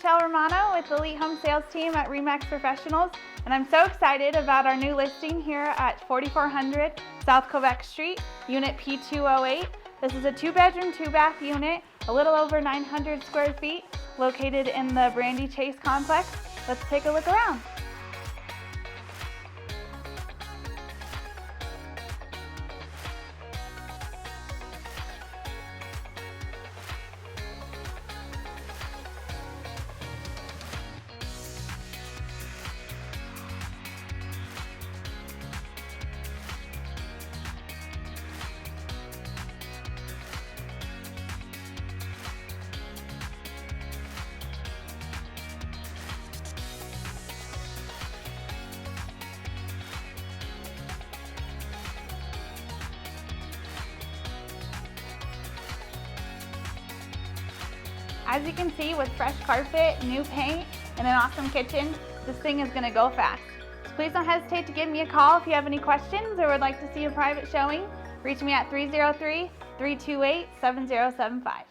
Michelle Romano with the Elite Home Sales Team at RE/MAX Professionals, and I'm so excited about our new listing here at 4400 South Quebec Street, Unit P208. This is a 2-bedroom, 2-bath unit, a little over 900 square feet, located in the Brandychase complex. Let's take a look around. As you can see, with fresh carpet, new paint, and an awesome kitchen, this thing is gonna go fast. So please don't hesitate to give me a call if you have any questions or would like to see a private showing. Reach me at 303-328-7075.